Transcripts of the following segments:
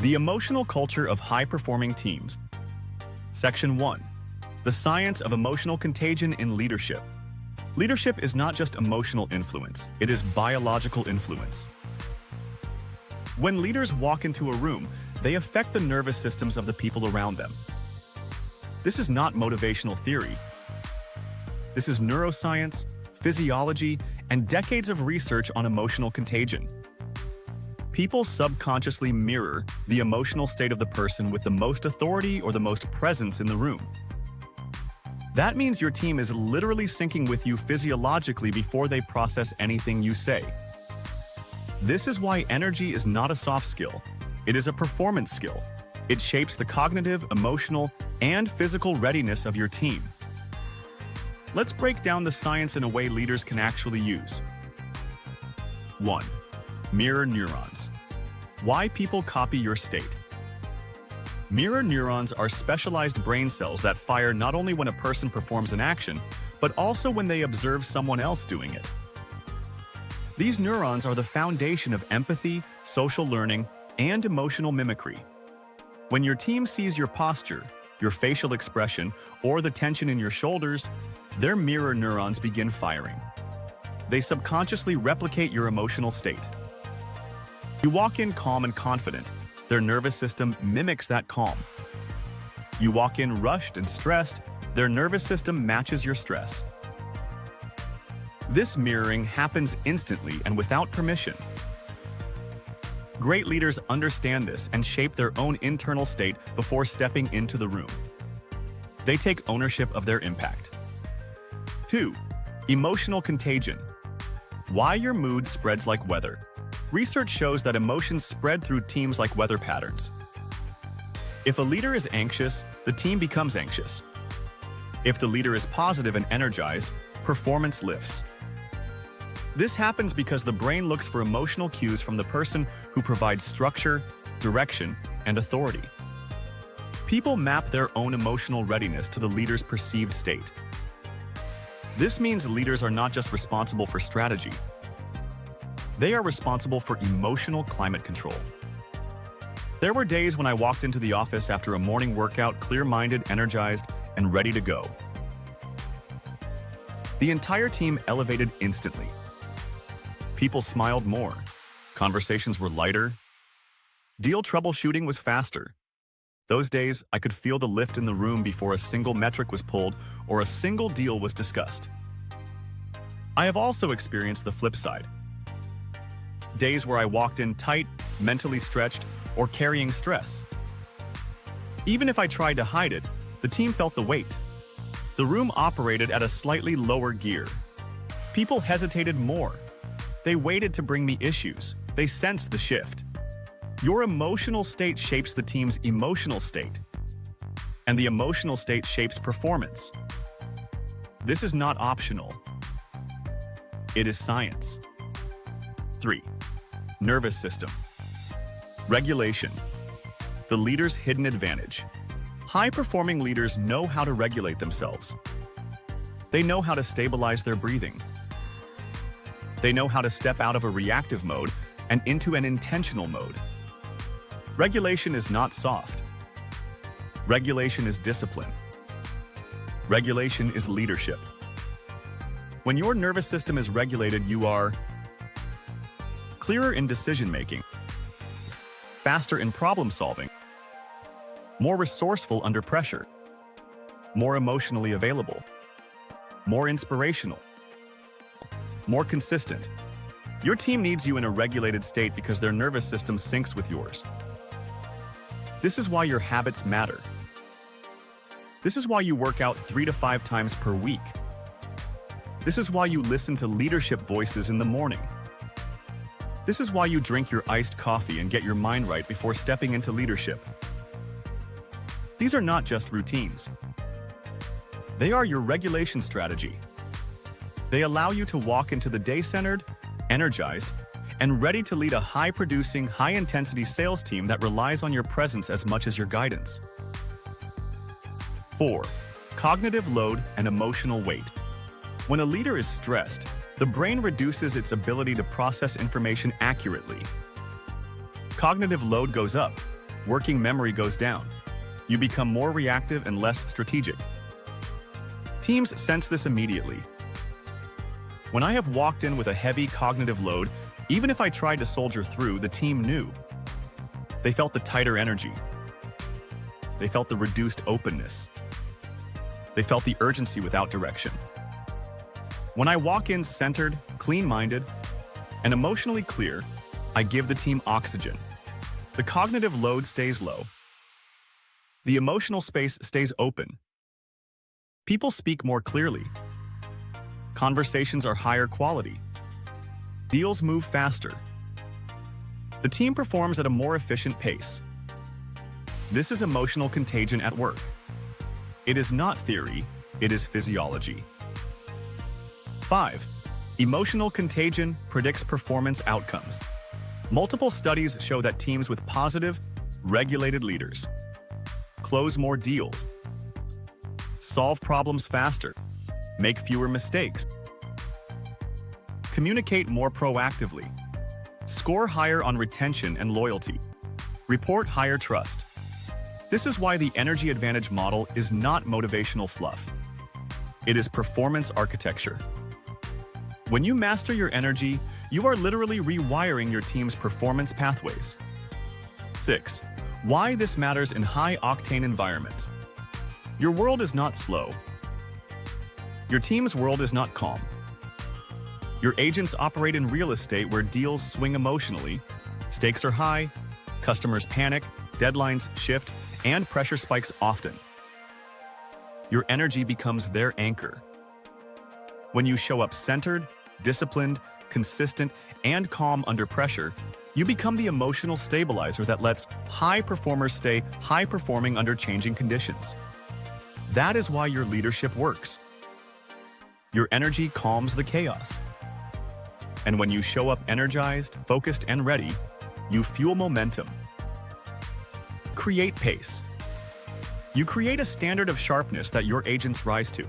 The emotional culture of high-performing teams. Section 1. The science of emotional contagion in leadership. Leadership is not just emotional influence, it is biological influence. When leaders walk into a room, they affect the nervous systems of the people around them. This is not motivational theory. This is neuroscience, physiology, and decades of research on emotional contagion. People subconsciously mirror the emotional state of the person with the most authority or the most presence in the room. That means your team is literally syncing with you physiologically before they process anything you say. This is why energy is not a soft skill. It is a performance skill. It shapes the cognitive, emotional, and physical readiness of your team. Let's break down the science in a way leaders can actually use. 1. Mirror neurons. Why people copy your state. Mirror neurons are specialized brain cells that fire not only when a person performs an action, but also when they observe someone else doing it. These neurons are the foundation of empathy, social learning, and emotional mimicry. When your team sees your posture, your facial expression, or the tension in your shoulders, their mirror neurons begin firing. They subconsciously replicate your emotional state. You walk in calm and confident. Their nervous system mimics that calm. You walk in rushed and stressed. Their nervous system matches your stress. This mirroring happens instantly and without permission. Great leaders understand this and shape their own internal state before stepping into the room. They take ownership of their impact. 2. Emotional contagion. Why your mood spreads like weather. Research shows that emotions spread through teams like weather patterns. If a leader is anxious, the team becomes anxious. If the leader is positive and energized, performance lifts. This happens because the brain looks for emotional cues from the person who provides structure, direction, and authority. People map their own emotional readiness to the leader's perceived state. This means leaders are not just responsible for strategy. They are responsible for emotional climate control. There were days when I walked into the office after a morning workout clear-minded, energized, and ready to go. The entire team elevated instantly. People smiled more. Conversations were lighter. Deal troubleshooting was faster. Those days, I could feel the lift in the room before a single metric was pulled or a single deal was discussed. I have also experienced the flip side. Days where I walked in tight, mentally stretched, or carrying stress. Even if I tried to hide it, the team felt the weight. The room operated at a slightly lower gear. People hesitated more. They waited to bring me issues. They sensed the shift. Your emotional state shapes the team's emotional state, and the emotional state shapes performance. This is not optional. It is science. 3. Nervous system. Regulation. The leader's hidden advantage. High-performing leaders know how to regulate themselves. They know how to stabilize their breathing. They know how to step out of a reactive mode and into an intentional mode. Regulation is not soft. Regulation is discipline. Regulation is leadership. When your nervous system is regulated, you are clearer in decision-making, faster in problem-solving, more resourceful under pressure, more emotionally available, more inspirational, more consistent. Your team needs you in a regulated state because their nervous system syncs with yours. This is why your habits matter. This is why you work out 3 to 5 times per week. This is why you listen to leadership voices in the morning. This is why you drink your iced coffee and get your mind right before stepping into leadership. These are not just routines. They are your regulation strategy. They allow you to walk into the day centered, energized, and ready to lead a high-producing, high-intensity sales team that relies on your presence as much as your guidance. 4. Cognitive load and emotional weight. When a leader is stressed, the brain reduces its ability to process information accurately. Cognitive load goes up. working memory goes down. You become more reactive and less strategic. Teams sense this immediately. When I have walked in with a heavy cognitive load, even if I tried to soldier through, the team knew. They felt the tighter energy. They felt the reduced openness. They felt the urgency without direction. When I walk in centered, clean-minded, and emotionally clear, I give the team oxygen. The cognitive load stays low. The emotional space stays open. People speak more clearly. Conversations are higher quality. Deals move faster. The team performs at a more efficient pace. This is emotional contagion at work. It is not theory, it is physiology. 5. Emotional contagion predicts performance outcomes. Multiple studies show that teams with positive, regulated leaders close more deals, solve problems faster, make fewer mistakes, communicate more proactively, score higher on retention and loyalty, report higher trust. This is why the energy advantage model is not motivational fluff. It is performance architecture. When you master your energy, you are literally rewiring your team's performance pathways. 6. Why this matters in high-octane environments. Your world is not slow. Your team's world is not calm. Your agents operate in real estate where deals swing emotionally, stakes are high, customers panic, deadlines shift, and pressure spikes often. Your energy becomes their anchor. When you show up centered, disciplined, consistent, and calm under pressure, you become the emotional stabilizer that lets high performers stay high-performing under changing conditions. That is why your leadership works. Your energy calms the chaos. And when you show up energized, focused, and ready, you fuel momentum. Create pace. You create a standard of sharpness that your agents rise to.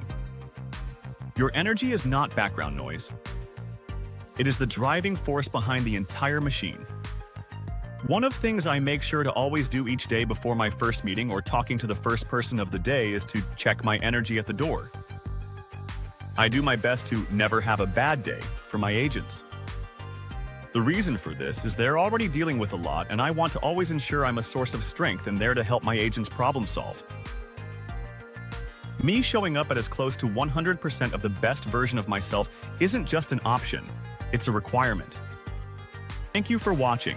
Your energy is not background noise. It is the driving force behind the entire machine. One of the things I make sure to always do each day before my first meeting or talking to the first person of the day is to check my energy at the door. I do my best to never have a bad day for my agents. The reason for this is they're already dealing with a lot, and I want to always ensure I'm a source of strength and there to help my agents problem solve. Me showing up at as close to 100% of the best version of myself isn't just an option, it's a requirement. Thank you for watching.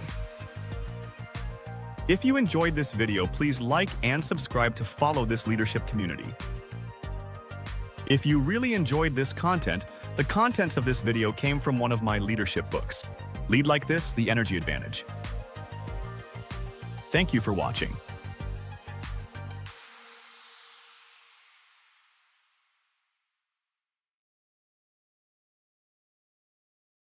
If you enjoyed this video, please like and subscribe to follow this leadership community. If you really enjoyed this content, the contents of this video came from one of my leadership books, Lead Like This: The Energy Advantage. Thank you for watching.